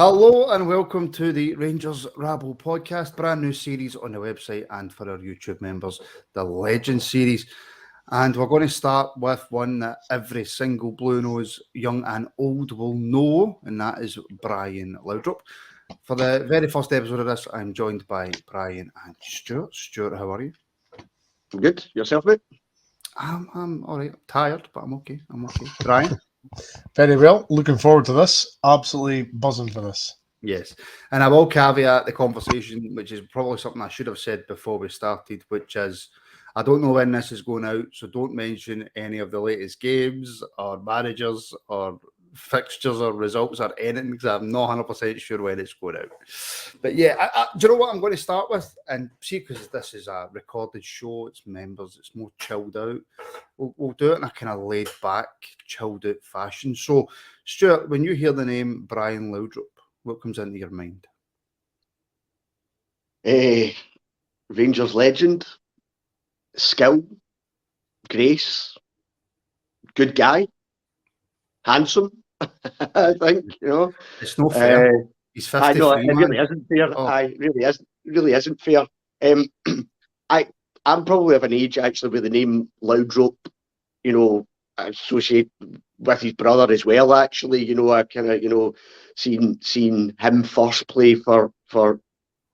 Hello and welcome to the Rangers Rabble podcast, brand new series on the website and for our YouTube members, the Legend series. And we're going to start with one that every single Blue Nose, young and old, will know, and that is Brian Laudrup. For the very first episode of this, I'm joined by Brian and Stuart. Stuart, how are you? I'm good. Yourself, mate? I'm all right. Tired, but I'm okay. Brian? Very well. Looking forward to this. Absolutely buzzing for this. Yes. And I will caveat the conversation, which is probably something I should have said before we started, which is I don't know when this is going out, so don't mention any of the latest games or managers or fixtures or results or anything, because I'm not 100% sure when it's going out. But yeah, do you know what I'm going to start with? And see, because this is a recorded show, it's members, it's more chilled out. We'll do it in a kind of laid back, chilled out fashion. So, Stuart, when you hear the name Brian Laudrup, what comes into your mind? Rangers legend, skill, grace, good guy, handsome. I think it's not fair. He's 53. I know it really isn't fair. Really isn't fair. I'm probably of an age actually with the name Laudrup, associate with his brother as well. Actually, I kind of seen him first play for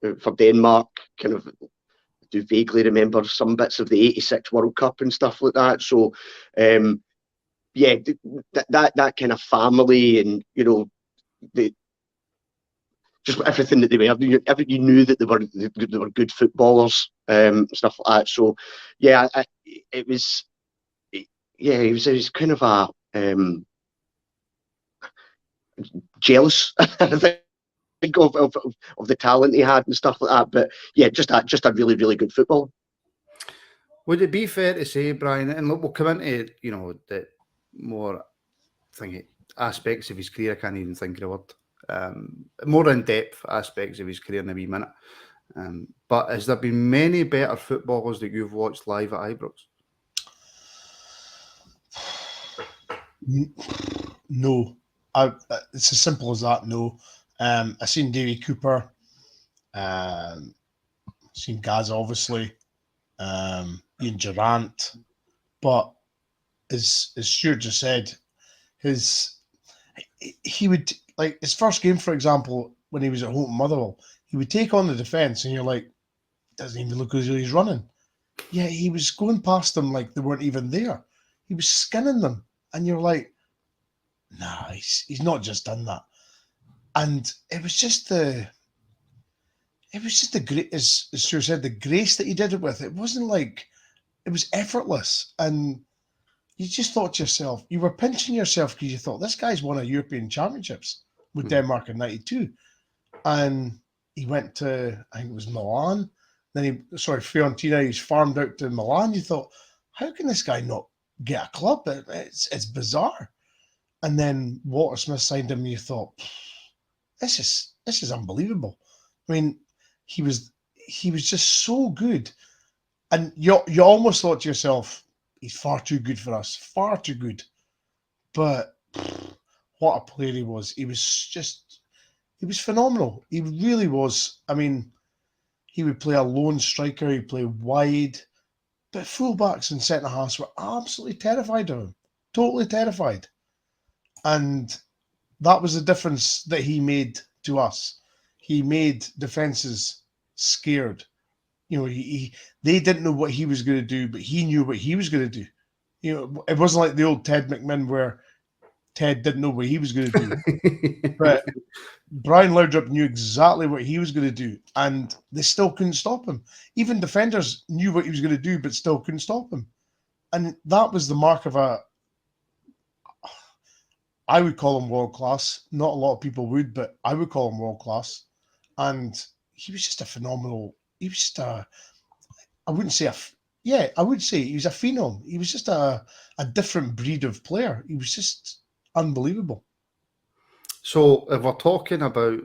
Denmark. Kind of do vaguely remember some bits of the '86 World Cup and stuff like that. So, that kind of family and just everything that they were. You knew that they were good footballers, stuff like that. So, yeah, it was. Yeah, he was kind of a jealous, I think, of the talent he had and stuff like that. But yeah, just a really, really good footballer. Would it be fair to say, Brian, and look, we'll come into the more aspects of his career. I can't even think of the word. More in-depth aspects of his career in a wee minute. But has there been many better footballers that you've watched live at Ibrox? No, it's as simple as that. No, I seen Davy Cooper, seen Gaz, obviously, Ian Durrant, but as Stuart just said, he would, like, his first game, for example, when he was at home Motherwell, he would take on the defence, and you're like, doesn't even look as though he's running. Yeah, he was going past them like they weren't even there. He was skinning them. And you're like, nah, he's not just done that. And it was just the great, as Stuart said, the grace that he did it with. It wasn't like, it was effortless. And you just thought to yourself, you were pinching yourself because you thought, this guy's won a European Championships with Denmark in '92. And he went to, I think it was Milan. Then Fiorentina, he's farmed out to Milan. You thought, how can this guy not get a club? It's bizarre. And then Walter Smith signed him, and you thought, this is unbelievable. I mean, he was just so good, and you almost thought to yourself, he's far too good for us, far too good. But what a player he was! He was phenomenal. He really was. I mean, he would play a lone striker, he'd play wide. But fullbacks and centre-halves were absolutely terrified of him. Totally terrified. And that was the difference that he made to us. He made defences scared. They didn't know what he was going to do, but he knew what he was going to do. It wasn't like the old Ted McMinn where Ted didn't know what he was going to do. But Brian Laudrup knew exactly what he was going to do, and they still couldn't stop him. Even defenders knew what he was going to do, but still couldn't stop him. And that was the mark of I would call him world class. Not a lot of people would, but I would call him world class. And he was just a phenomenal. He was just I would say he was a phenom. He was just a different breed of player. He was just unbelievable. So if we're talking about,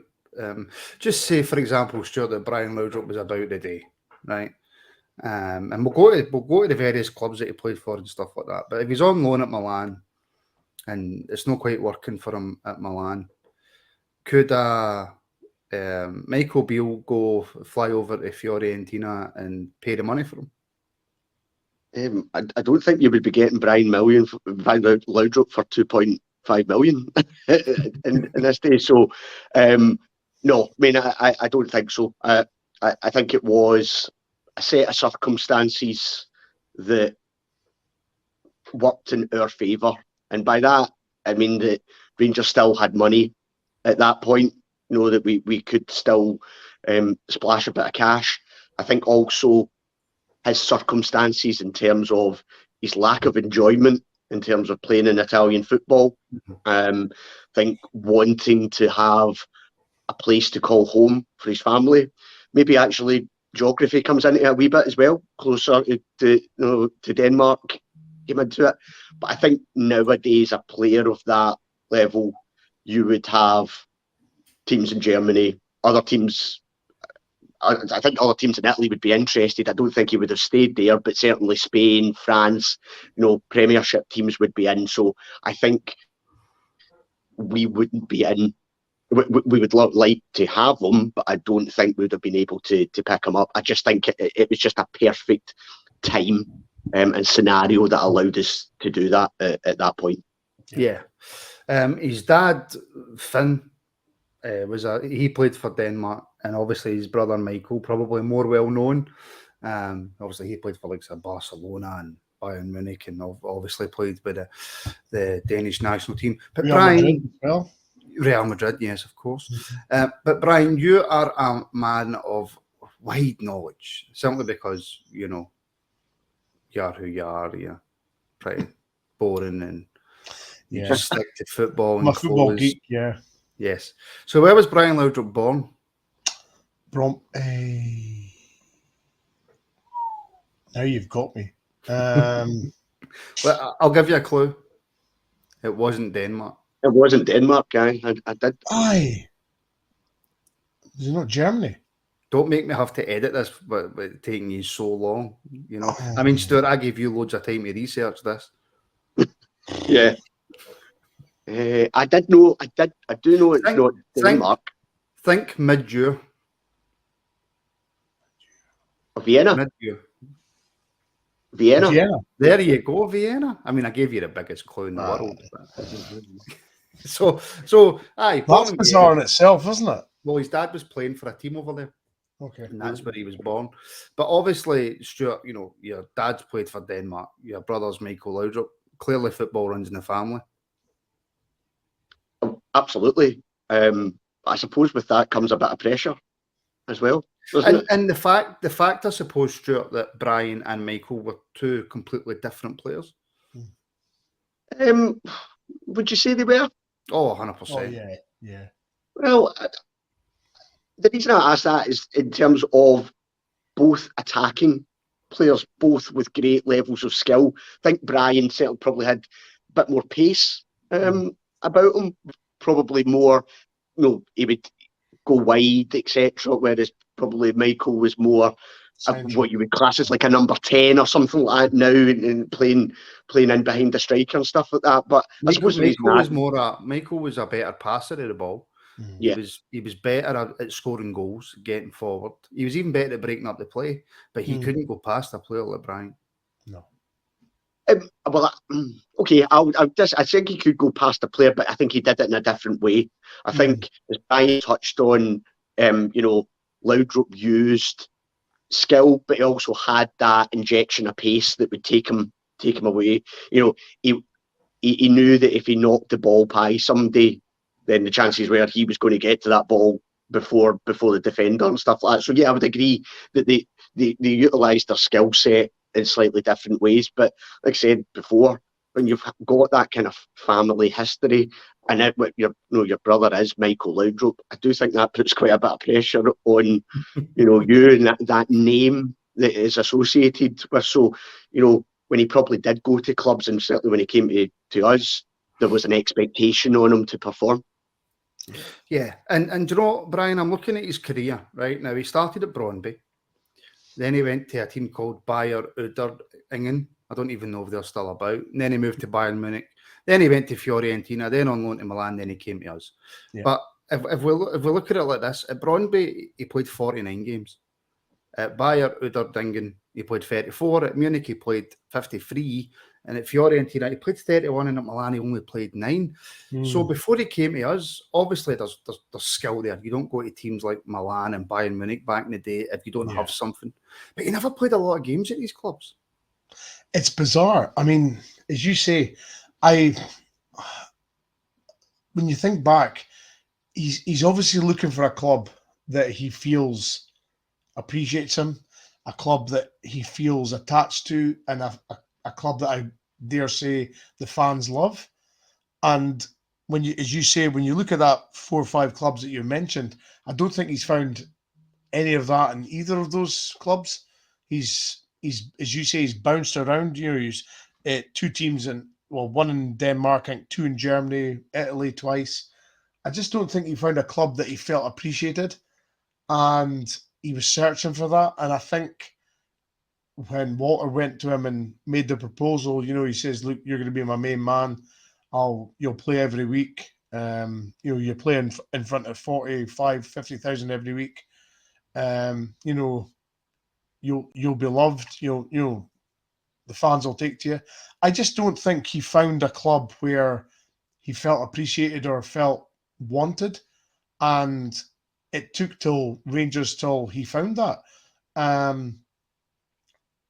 just say, for example, Stuart, that Brian Laudrup was about today, right? And we'll go to the various clubs that he played for and stuff like that. But if he's on loan at Milan and it's not quite working for him at Milan, Could Michael Beale fly over to Fiorentina and pay the money for him? I don't think you would be getting Brian Laudrup for 2.5 million in this day. So, no, I mean, I don't think so. I think it was a set of circumstances that worked in our favour, and by that I mean that Rangers still had money at that point. You know, that we could still splash a bit of cash. I think also his circumstances in terms of his lack of enjoyment in terms of playing in Italian football. I think wanting to have a place to call home for his family. Maybe actually geography comes into it a wee bit as well, closer to Denmark came into it. But I think nowadays a player of that level, you would have teams in Germany, other teams. I think other teams in Italy would be interested. I don't think he would have stayed there, but certainly Spain, France, Premiership teams would be in. So I think we wouldn't be in. We would like to have him, but I don't think we would have been able to pick him up. I just think it was just a perfect time and scenario that allowed us to do that at that point. Yeah. His dad, Finn, he played for Denmark, and obviously his brother Michael, probably more well known. Obviously he played for like Barcelona and Bayern Munich, and obviously played with the Danish national team. But Real Madrid, yes, of course. But Brian, you are a man of wide knowledge, simply because you are who you are. You're pretty boring, and you just stick to football. I'm a football geek, yeah. Yes. So where was Brian Laudrup born? Now you've got me. Well, I'll give you a clue. It wasn't Denmark. It wasn't Denmark, guy. I did. Aye. Is it not Germany? Don't make me have to edit this, but taking you so long. I mean, Stuart, I gave you loads of time to research this. Yeah. I did know. I do know it's not Denmark. Think mid-year. Vienna. Mid-year. Vienna. There you go, Vienna. I mean, I gave you the biggest clue in the world. So, aye. That's bizarre in itself, isn't it? Well, his dad was playing for a team over there. Okay. And that's where he was born. But obviously, Stuart, your dad's played for Denmark. Your brother's Michael Laudrup. Clearly, football runs in the family. Absolutely. I suppose with that comes a bit of pressure as well. And the fact, I suppose, Stuart, that Brian and Michael were two completely different players. Would you say they were? Oh, 100%. Oh, yeah. Well, the reason I ask that is in terms of both attacking players, both with great levels of skill. I think Brian certainly probably had a bit more pace about him, probably more, he would go wide, etc. Whereas probably Michael was more what you would class as like a number 10 or something like that now, and playing in behind the striker and stuff like that. But I suppose Michael was a better passer of the ball. Yeah. He was better at scoring goals, getting forward. He was even better at breaking up the play, but he couldn't go past a player like Brian. No. Okay, I think he could go past the player, but I think he did it in a different way. I think, as Brian touched on, Laudrup used skill, but he also had that injection of pace that would take him away. He knew that if he knocked the ball by somebody, then the chances were he was going to get to that ball before the defender and stuff like that. So yeah, I would agree that they utilised their skill set in slightly different ways. But like I said before, when you've got that kind of family history, and your brother is Michael Laudrup, I do think that puts quite a bit of pressure on you and that name that is associated with. So when he probably did go to clubs, and certainly when he came to us, there was an expectation on him to perform. Yeah, and Brian, I'm looking at his career right now. He started at Brondby, then he went to a team called Bayer Uderdingen. I don't even know if they're still about. And then he moved to Bayern Munich. Then he went to Fiorentina. Then on loan to Milan. Then he came to us. Yeah. But if we look at it like this, at Brondby, he played 49 games. At Bayer Uderdingen, he played 34. At Munich, he played 53. And at Fiorentina, he played 31. And at Milan, he only played 9. So before he came to us, obviously there's skill there. You don't go to teams like Milan and Bayern Munich back in the day if you don't have something. But he never played a lot of games at these clubs. It's bizarre. I mean, as you say, when you think back, he's obviously looking for a club that he feels appreciates him, a club that he feels attached to, and a club that I dare say the fans love. And when you, as you say, when you look at that 4 or 5 clubs that you mentioned, I don't think he's found any of that in either of those clubs. He's as you say, he's bounced around. You know, he's 2 teams one in Denmark, I think 2 in Germany, Italy twice. I just don't think he found a club that he felt appreciated, and he was searching for that. And I think when Walter went to him and made the proposal, you know, he says, "Look, you're going to be my main man. You'll play every week. You know, you're playing in front of 45, 50,000 every week. You know, you'll be loved. You know, the fans will take to you." I just don't think he found a club where he felt appreciated or felt wanted, and it took till Rangers till he found that. And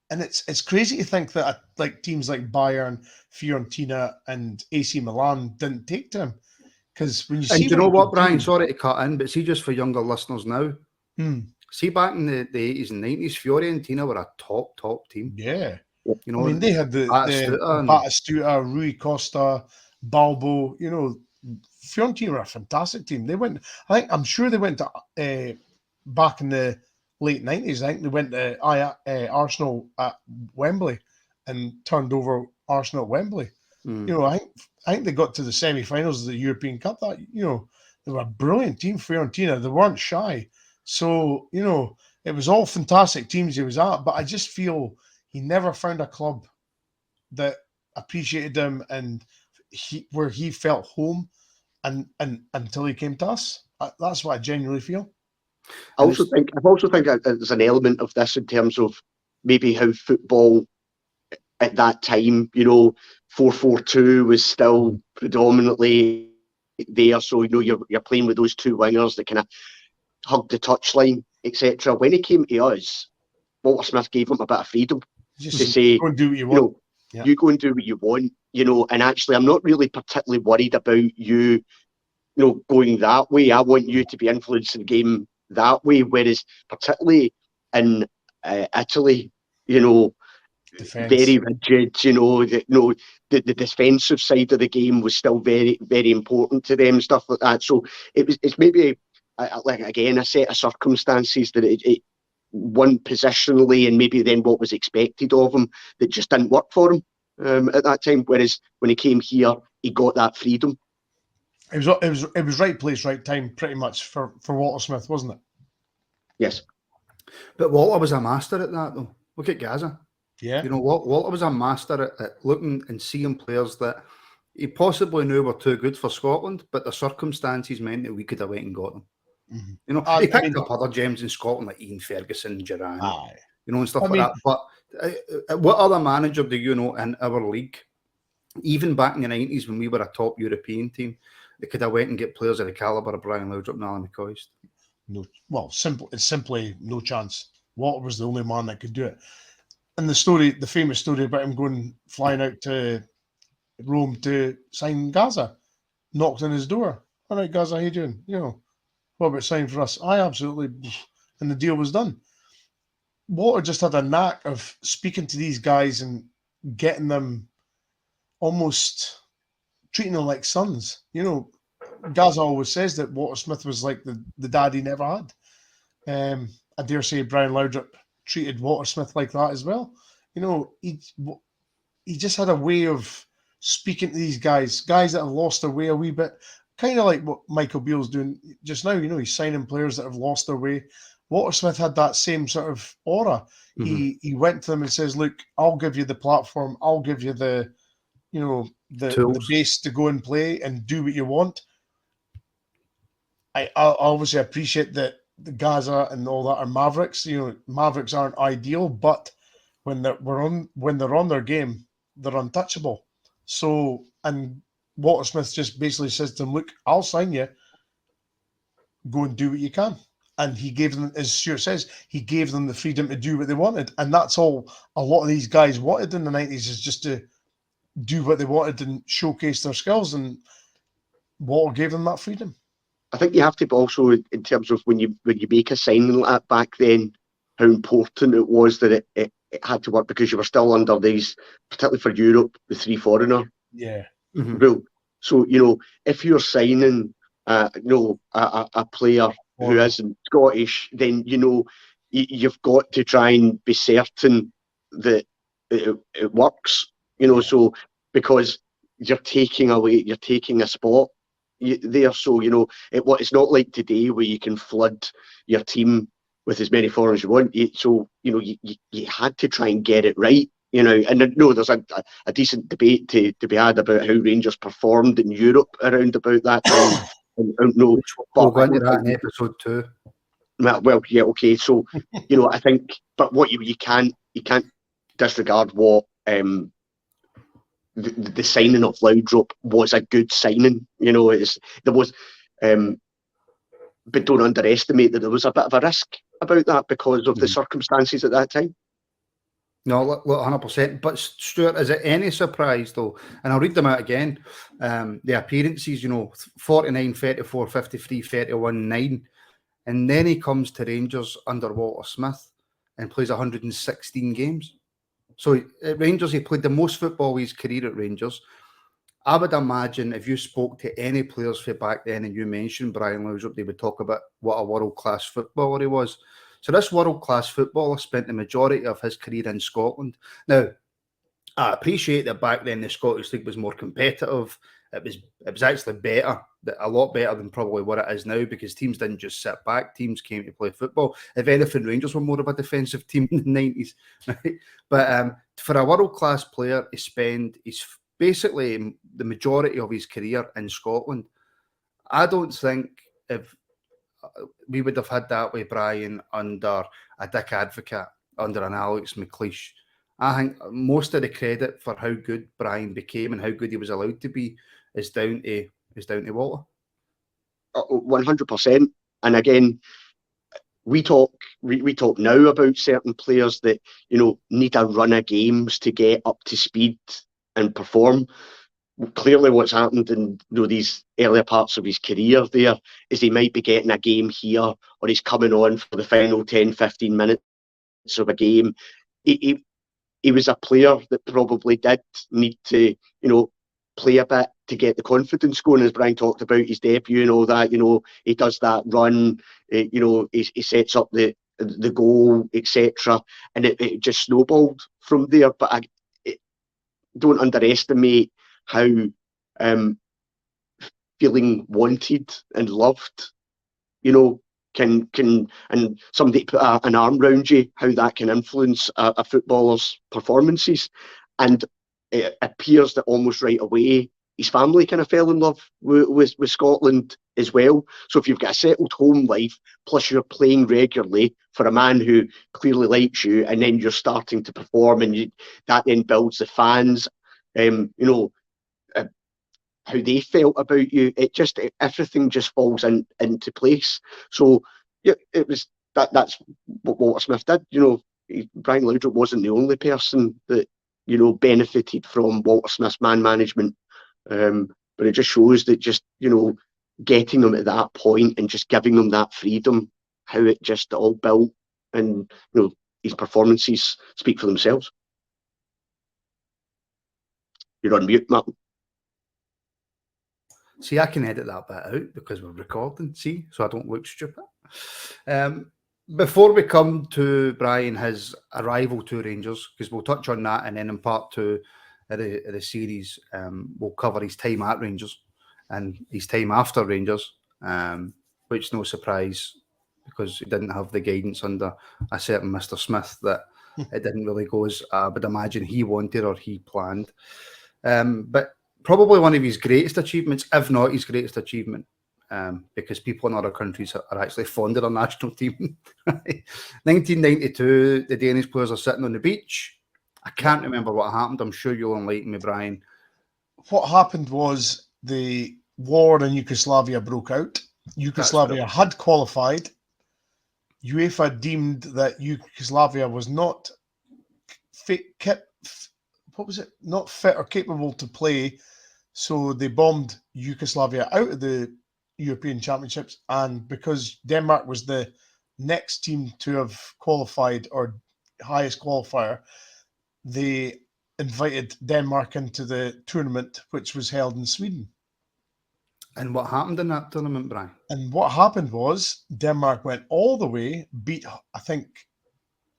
it's crazy to think that like teams like Bayern, Fiorentina, and AC Milan didn't take to him, because when you see, and you know what, Brian? Sorry to cut in, but see, just for younger listeners now, see back in the 80s and 90s, Fiorentina were a top team. Yeah, you know, I mean, they had the Batistuta, Rui Costa, Balbo. You know, Fiorentina were a fantastic team. They went, I'm sure they went to back in the late 90s. I think they went to Arsenal at Wembley and turned over Arsenal at Wembley. You know, I think they got to the semi-finals of the European Cup. That, you know, they were a brilliant team, Fiorentina. They weren't shy. So, you know, it was all fantastic teams he was at, but I just feel he never found a club that appreciated him and where he felt home, and until he came to us. That's what I genuinely feel. I also think there's an element of this in terms of maybe how football at that time, you know, 4-4-2 was still predominantly there. So, you know, you're playing with those 2 wingers that kind of hug the touchline, etc. When he came to us, Walter Smith gave him a bit of freedom to say, go and do what you want. You go and do what you want, you know, and actually I'm not really particularly worried about you know, going that way. I want you to be influencing the game that way. Whereas particularly in Italy, you know, Defense. Very rigid, you know, the defensive side of the game was still very, very important to them, stuff like that. So it's maybe like, again, a set of circumstances that it won positionally, and maybe then what was expected of him that just didn't work for him at that time. Whereas when he came here, he got that freedom. It was right place, right time, pretty much for Walter Smith, wasn't it? Yes. But Walter was a master at that, though. Look at Gaza. Yeah. You know, Walter was a master at looking and seeing players that he possibly knew were too good for Scotland, but the circumstances meant that we could have went and got them. You know, he picked up other gems in Scotland like Ian Ferguson, Duran, you know, and stuff like that. But what other manager do you know in our league, even back in the 90s when we were a top European team, they could have went and get players of the calibre of Brian Laudrup and Alan McCoist? No, well, it's simply no chance. Walter was the only man that could do it. And the famous story about him flying out to Rome to sign Gaza, knocked on his door. "All right, Gaza, how you doing? You know, what about signing for us?" "I absolutely," and the deal was done. Walter just had a knack of speaking to these guys and getting them, almost treating them like sons. You know, Gaza always says that Walter Smith was like the dad he never had. I dare say Brian Laudrup treated Walter Smith like that as well. You know, he just had a way of speaking to these guys that have lost their way a wee bit, kind of like what Michael Beale's doing just now. You know, he's signing players that have lost their way. Walter Smith had that same sort of aura. He went to them and says, "Look, I'll give you the platform. I'll give you the base to go and play and do what you want." I obviously appreciate that the Gaza and all that are Mavericks. Mavericks aren't ideal, but when they're on their game, they're untouchable. So, and Walter Smith just basically says to them, "Look, I'll sign you. Go and do what you can." And he gave them, as Stuart says, he gave them the freedom to do what they wanted, and that's all a lot of these guys wanted in the 90s, is just to do what they wanted and showcase their skills. And Walter gave them that freedom. I think you have to also, in terms of when you make a signing like that back then, how important it was that it had to work, because you were still under these, particularly for Europe, the 3 foreigner rule. So if you're signing a player who isn't Scottish, then you've got to try and be certain that it works. So because you're taking a spot there. So it's not like today where you can flood your team with as many foreigners as you want. So you had to try and get it right. And no, there's a decent debate to be had about how Rangers performed in Europe around about that time. We'll go into that in episode 2. Well, yeah, okay. So I think, but what you can't disregard what the signing of Laudrup was a good signing. There was, but don't underestimate that there was a bit of a risk about that because of the circumstances at that time. No, look, 100%. But Stuart, is it any surprise though? And I'll read them out again. The appearances, 49, 34, 53, 31, 9. And then he comes to Rangers under Walter Smith and plays 116 games. So at Rangers, he played the most football of his career at Rangers. I would imagine if you spoke to any players from back then and you mentioned Brian Laudrup, they would talk about what a world-class footballer he was. So this world-class footballer spent the majority of his career in Scotland. Now, I appreciate that back then the Scottish League was more competitive. It was actually better, a lot better than probably what it is now, because teams didn't just sit back. Teams came to play football. If anything, Rangers were more of a defensive team in the 90s. Right? But for a world-class player, he's basically the majority of his career in Scotland. I don't think if we would have had that with Brian under a Dick Advocate, under an Alex McLeish. I think most of the credit for how good Brian became and how good he was allowed to be is down to Walter. 100%. And again, we talk now about certain players that need a run of games to get up to speed and perform. Clearly, what's happened in these earlier parts of his career there is he might be getting a game here, or he's coming on for the final 10-15 minutes of a game. He was a player that probably did need to, play a bit to get the confidence going, as Brian talked about his debut and all that. He does that run, he sets up the goal, etc., and it just snowballed from there. But don't underestimate how feeling wanted and loved, can and somebody put an arm around you, how that can influence a footballer's performances. And it appears that almost right away his family kind of fell in love with Scotland as well. So if you've got a settled home life, plus you're playing regularly for a man who clearly likes you, and then you're starting to perform, and that then builds the fans, how they felt about you, everything just falls into place. So yeah, it was that's what Walter Smith did. Brian Laudrup wasn't the only person that benefited from Walter Smith's man management, but it just shows that just getting them at that point and just giving them that freedom, how it just all built, and his performances speak for themselves. You're on mute, Martin. See, I can edit that bit out because we're recording, so I don't look stupid. Before we come to Brian, his arrival to Rangers, because we'll touch on that, and then in part 2 of the series, we'll cover his time at Rangers and his time after Rangers, which no surprise, because he didn't have the guidance under a certain Mr. Smith that it didn't really go as I would imagine he wanted or he planned. But probably one of his greatest achievements, if not his greatest achievement, because people in other countries are actually fond of their national team. 1992, the Danish players are sitting on the beach. I can't remember what happened. I'm sure you'll enlighten me, Brian. What happened was the war in Yugoslavia broke out. Yugoslavia had qualified. UEFA deemed that Yugoslavia was not not fit or capable to play, so they bombed Yugoslavia out of the European Championships. And because Denmark was the next team to have qualified, or highest qualifier, they invited Denmark into the tournament, which was held in Sweden. And what happened in that tournament, Brian? And what happened was Denmark went all the way, beat, I think,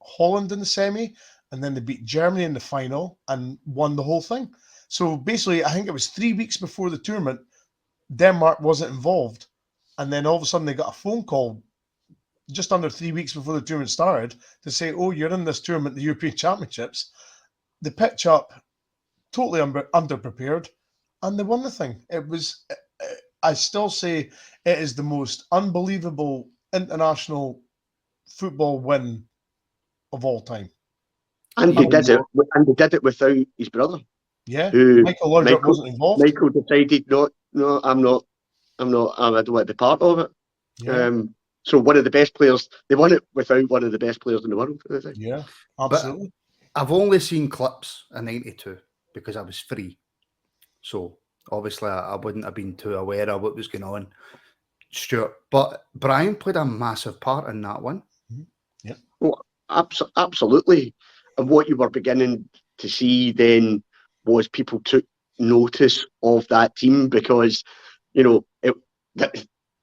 Holland in the semi, and then they beat Germany in the final and won the whole thing. So basically, I think it was 3 weeks before the tournament, Denmark wasn't involved. And then all of a sudden they got a phone call just under 3 weeks before the tournament started to say, oh, you're in this tournament, the European Championships. They pitch up, totally underprepared, and they won the thing. It was, I still say, it is the most unbelievable international football win of all time. And they did it without his brother. Yeah, who Michael Laudrup wasn't involved. Michael decided, no, I don't want to be part of it. Yeah. So one of the best players, they won it without one of the best players in the world. I think. Yeah, absolutely. But I've only seen clips in '92 because I was free. So obviously I wouldn't have been too aware of what was going on, Stuart. But Brian played a massive part in that one. Yeah. Well, absolutely. And what you were beginning to see then was people took notice of that team, because,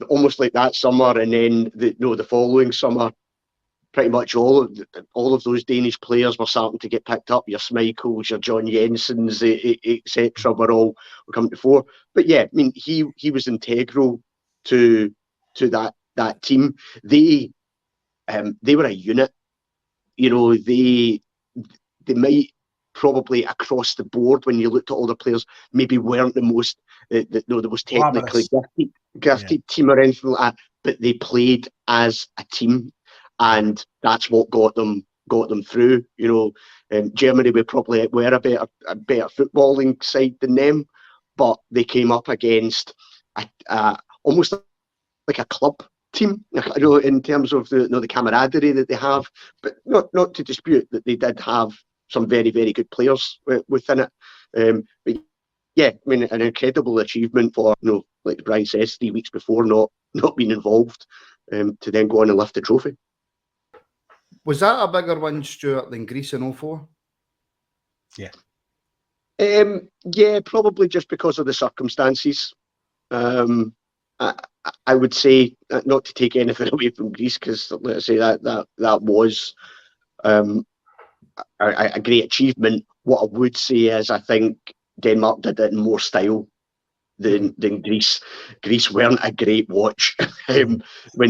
almost like that summer, and then the following summer, pretty much all of those Danish players were starting to get picked up. Your Schmeichels, your John Jensens, etc. were coming to fore. But yeah, I mean, he was integral to that team. They were a unit. They might probably across the board, when you looked at all the players, maybe weren't the most technically gifted team or anything like that, but they played as a team, and that's what got them through. Germany were probably a better footballing side than them, but they came up against almost like a club team, in terms of the camaraderie that they have, but not to dispute that they did have some very, very good players within it. But yeah, I mean, an incredible achievement for, like Brian says, 3 weeks before not being involved, to then go on and lift the trophy. Was that a bigger win, Stuart, than Greece in 04? Yeah. Yeah, probably just because of the circumstances. I would say, not to take anything away from Greece, because let's say that was a great achievement. What I would say is, I think Denmark did it in more style than Greece. Greece weren't a great watch when they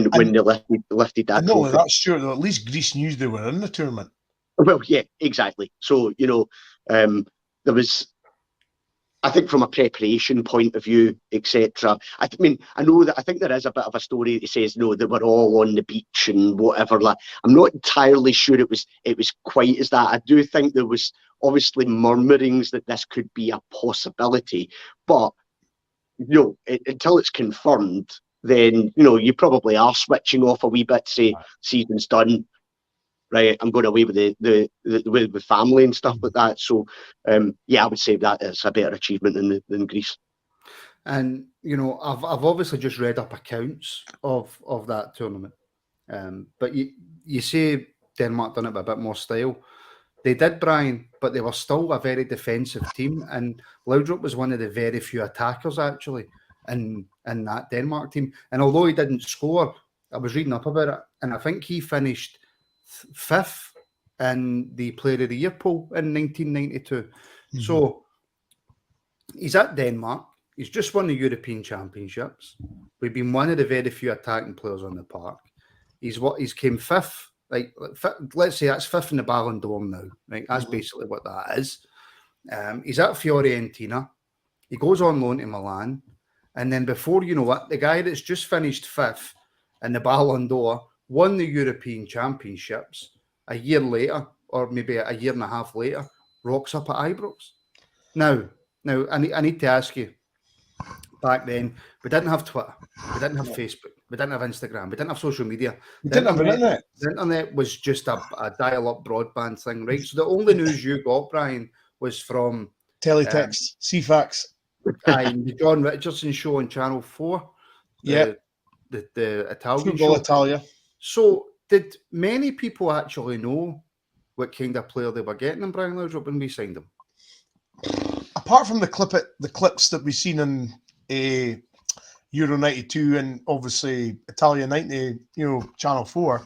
lifted that no, trophy. that's true. At least Greece knew they were in the tournament. Well, yeah, exactly. So there was, I think, from a preparation point of view, etc. I think there is a bit of a story that says they were all on the beach and whatever. Like, I'm not entirely sure it was quite as that. I do think there was obviously murmurings that this could be a possibility, but until it's confirmed, then you probably are switching off a wee bit. Say season's done. Right, I'm going away with the family and stuff like that. So, yeah, I would say that is a better achievement than Greece. And I've obviously just read up accounts of that tournament, but you say Denmark done it with a bit more style. They did, Brian, but they were still a very defensive team, and Laudrup was one of the very few attackers actually in that Denmark team. And although he didn't score, I was reading up about it, and I think he finished 5th in the Player of the Year poll in 1992. Mm-hmm. So he's at Denmark. He's just won the European Championships. We've been one of the very few attacking players on the park. He's came 5th. Like, let's say that's 5th in the Ballon d'Or now. Right, that's basically what that is. He's at Fiorentina. He goes on loan to Milan, And then before you know it, the guy that's just finished 5th in the Ballon d'Or won the European Championships a year later, or maybe a year and a half later, rocks up at Ibrox. Now, I need to ask you, back then, we didn't have Twitter, we didn't have Facebook, we didn't have Instagram, we didn't have social media. We didn't have internet. The internet was just a dial-up broadband thing, right? So the only news you got, Brian, was from Teletext, CFAX. the John Richardson show on Channel 4. Yeah. The Italian Football show. Italia. So did many people actually know what kind of player they were getting in Brian Laudrup when we signed him? Apart from the clips that we've seen in Euro 92 and obviously Italia 90, Channel 4,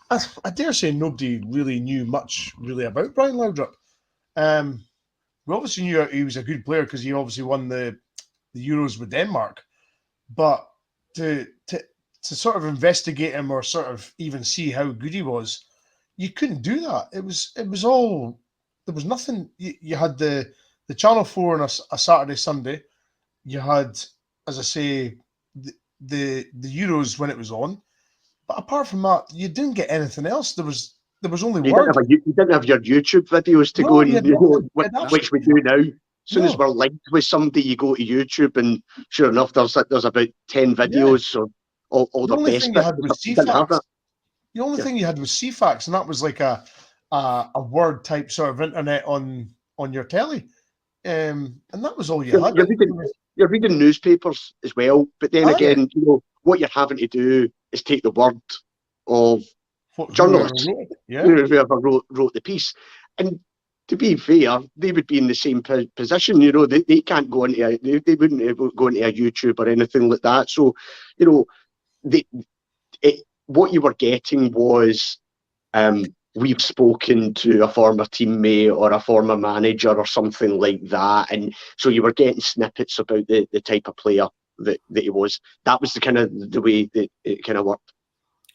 I dare say nobody really knew much really about Brian Laudrup. We obviously knew he was a good player because he obviously won the Euros with Denmark, but to sort of investigate him or sort of even see how good he was, you couldn't do that. It was all, there was nothing. You had the Channel 4 on a Saturday, Sunday. You had, as I say, the Euros when it was on. But apart from that, you didn't get anything else. There was only word. You didn't have your YouTube videos to go and which we do now. As soon as we're linked with somebody, you go to YouTube, and sure enough, there's about 10 videos or all the best. The only thing you had was CFAX, and that was like a word type sort of internet on your telly, and that was all you had. You're reading newspapers as well, but then again, what you're having to do is take the word of journalists, whoever wrote the piece. And to be fair, they would be in the same position. They can't go into they wouldn't go into a YouTube or anything like that. So, what you were getting was we've spoken to a former teammate or a former manager or something like that, and so you were getting snippets about the type of player that he was. That was the way that it kind of worked.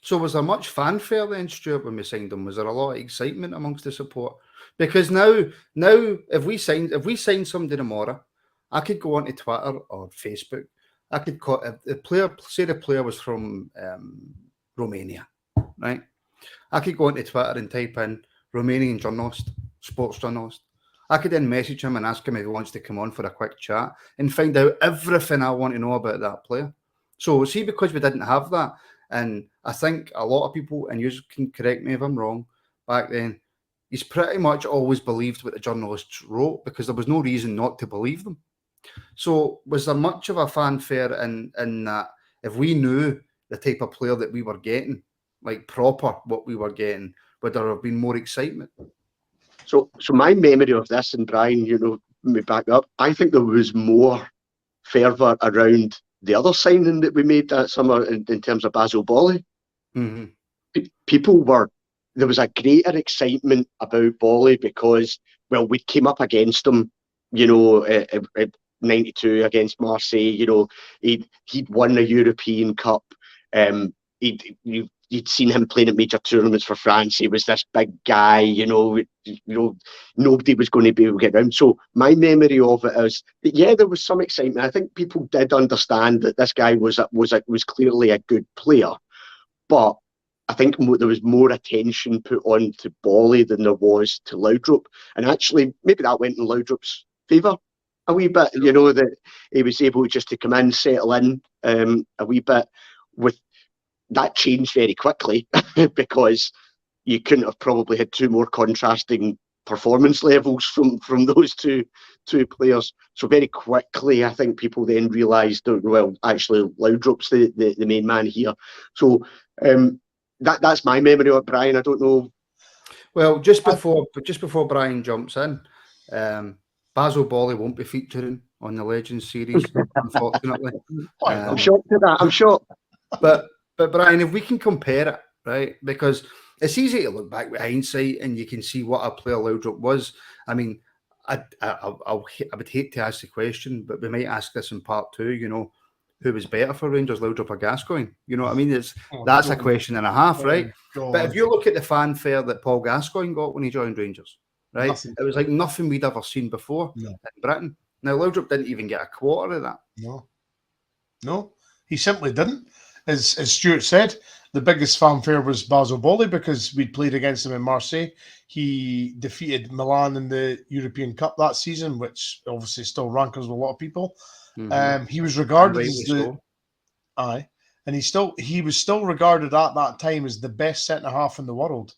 So was there much fanfare then, Stuart, when we signed him? Was there a lot of excitement amongst the support? Because now if we signed somebody tomorrow, I could go onto Twitter or Facebook. I could call if the player was from Romania, right? I could go onto Twitter and type in Romanian journalist, sports journalist. I could then message him and ask him if he wants to come on for a quick chat and find out everything I want to know about that player. So see, because we didn't have that, and I think a lot of people, and you can correct me if I'm wrong, back then, he's pretty much always believed what the journalists wrote because there was no reason not to believe them. So was there much of a fanfare in that if we knew the type of player that we were getting, like proper what we were getting, would there have been more excitement? So my memory of this, and Brian, me back up, I think there was more fervour around the other signing that we made that summer in terms of Basil Bolly. Mm-hmm. There was a greater excitement about Bolly because, well, we came up against him, at 92 against Marseille. He'd won the European Cup. You'd seen him playing at major tournaments for France. He was this big guy, nobody was going to be able to get around. So my memory of it is that, there was some excitement. I think people did understand that this guy was clearly a good player, but I think there was more attention put on to Bolly than there was to Laudrup. And actually, maybe that went in Laudrup's favour a wee bit, that he was able just to come in, settle in a wee bit. With that changed very quickly because you couldn't have probably had two more contrasting performance levels from those two players. So very quickly, I think people then realised, well, actually, Laudrup's the main man here. So that's my memory of it, Brian. I don't know. Well, just before Brian jumps in, Basil Bolly won't be featuring on the Legends series, unfortunately. I'm shocked at that. I'm shocked. But Brian, if we can compare it, right? Because it's easy to look back with hindsight and you can see what a player Laudrup was. I mean, I would hate to ask the question, but we might ask this in part 2, who was better for Rangers, Laudrup or Gascoigne? You know what I mean? That's a question and a half, right? But if you look at the fanfare that Paul Gascoigne got when he joined Rangers, right? It was like nothing we'd ever seen before in Britain. Now, Laudrup didn't even get a quarter of that. No. No, he simply didn't. As Stuart said, the biggest fanfare was Basel Boli because we'd played against him in Marseille. He defeated Milan in the European Cup that season, which obviously still rankles with a lot of people. He was regarded as the and he was still regarded at that time as the best centre half in the world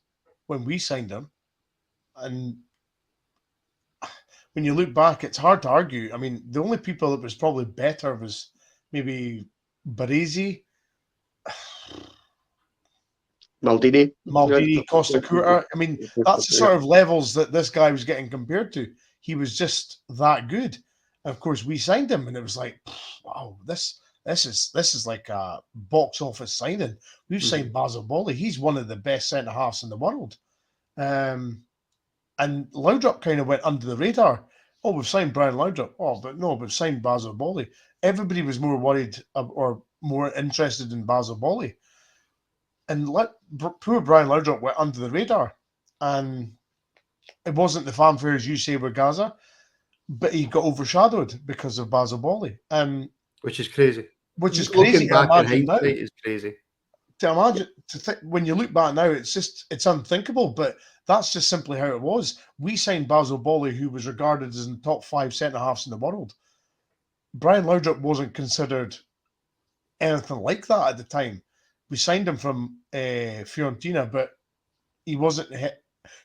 when we signed him. And when you look back, it's hard to argue. I mean, the only people that was probably better was maybe Baresi, Maldini, Costa Curta. I mean, that's the sort of levels that this guy was getting compared to. He was just that good. And of course, we signed him, and it was like, wow, this is like a box office signing. We've signed Basel Boli. He's one of the best centre halves in the world. And Laudrup kind of went under the radar. Oh, we've signed Brian Laudrup. Oh, but no, we've signed Basel Boli. Everybody was more worried or more interested in Basel Boli. And poor Brian Laudrup went under the radar. And it wasn't the fanfare, as you say, with Gaza, but he got overshadowed because of Basel Boli. Which is crazy. Looking back in hindsight is crazy. To imagine, when you look back now, it's unthinkable, but that's just simply how it was. We signed Basel Boli, who was regarded as in the top 5 centre-halves in the world. Brian Laudrup wasn't considered anything like that at the time. We signed him from Fiorentina, but he wasn't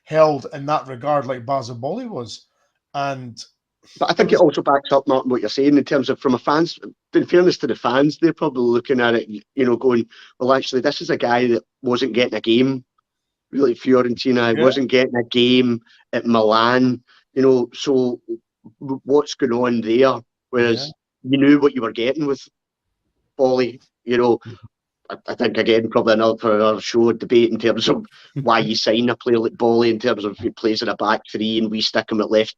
held in that regard like Basel Boli was. But I think it also backs up, Martin, what you're saying in terms of from a fans. In fairness to the fans, they're probably looking at it, going, well, actually, this is a guy that wasn't getting a game, really, Fiorentina. He wasn't getting a game at Milan, so what's going on there? Whereas you knew what you were getting with Boli, I think, again, probably another show debate in terms of why you sign a player like Boli in terms of if he plays in a back three and we stick him at left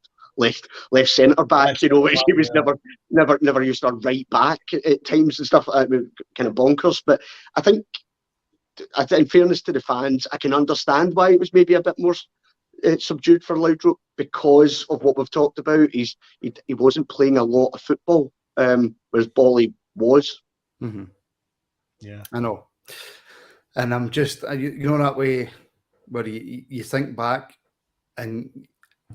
centre back, which he was never used to right back at times and stuff like that, kind of bonkers. But I think, in fairness to the fans, I can understand why it was maybe a bit more subdued for Laudrup because of what we've talked about. He wasn't playing a lot of football, whereas Boli was. Mm-hmm. Yeah, I know. And I'm just, that way where you think back and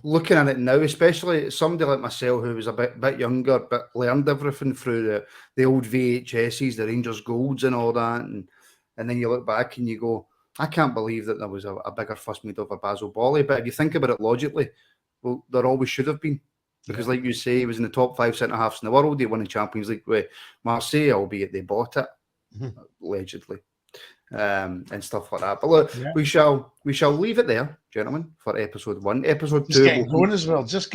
looking at it now, especially somebody like myself who was a bit younger but learned everything through the old VHSs, the Rangers Golds and all that, and then you look back and you go, I can't believe that there was a bigger fuss made over Basel Boli. But if you think about it logically, well, there always should have been. Because like you say, he was in the top 5 centre-halves in the world. He won the Champions League with Marseille, albeit they bought it, allegedly. And stuff like that. But look, we shall leave it there, gentlemen, for episode 1. Episode 2 just getting going as well. Just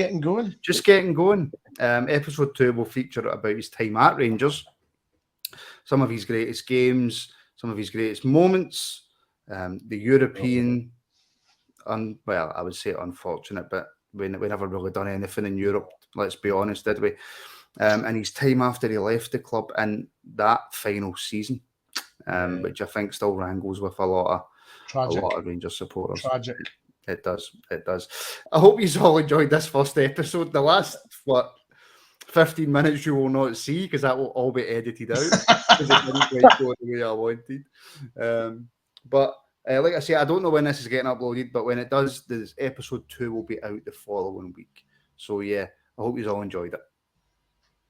getting going. Episode 2 will feature about his time at Rangers, some of his greatest games, some of his greatest moments, the European, I would say unfortunate, but we never really done anything in Europe. Let's be honest, did we? And his time after he left the club in that final season. Which I think still wrangles with a lot of Rangers supporters. Tragic. It does. I hope you all enjoyed this first episode. The last 15 minutes you will not see because that will all be edited out because it didn't quite go the way I wanted. But like I say, I don't know when this is getting uploaded, but when it does, this episode 2 will be out the following week. So yeah, I hope you all enjoyed it.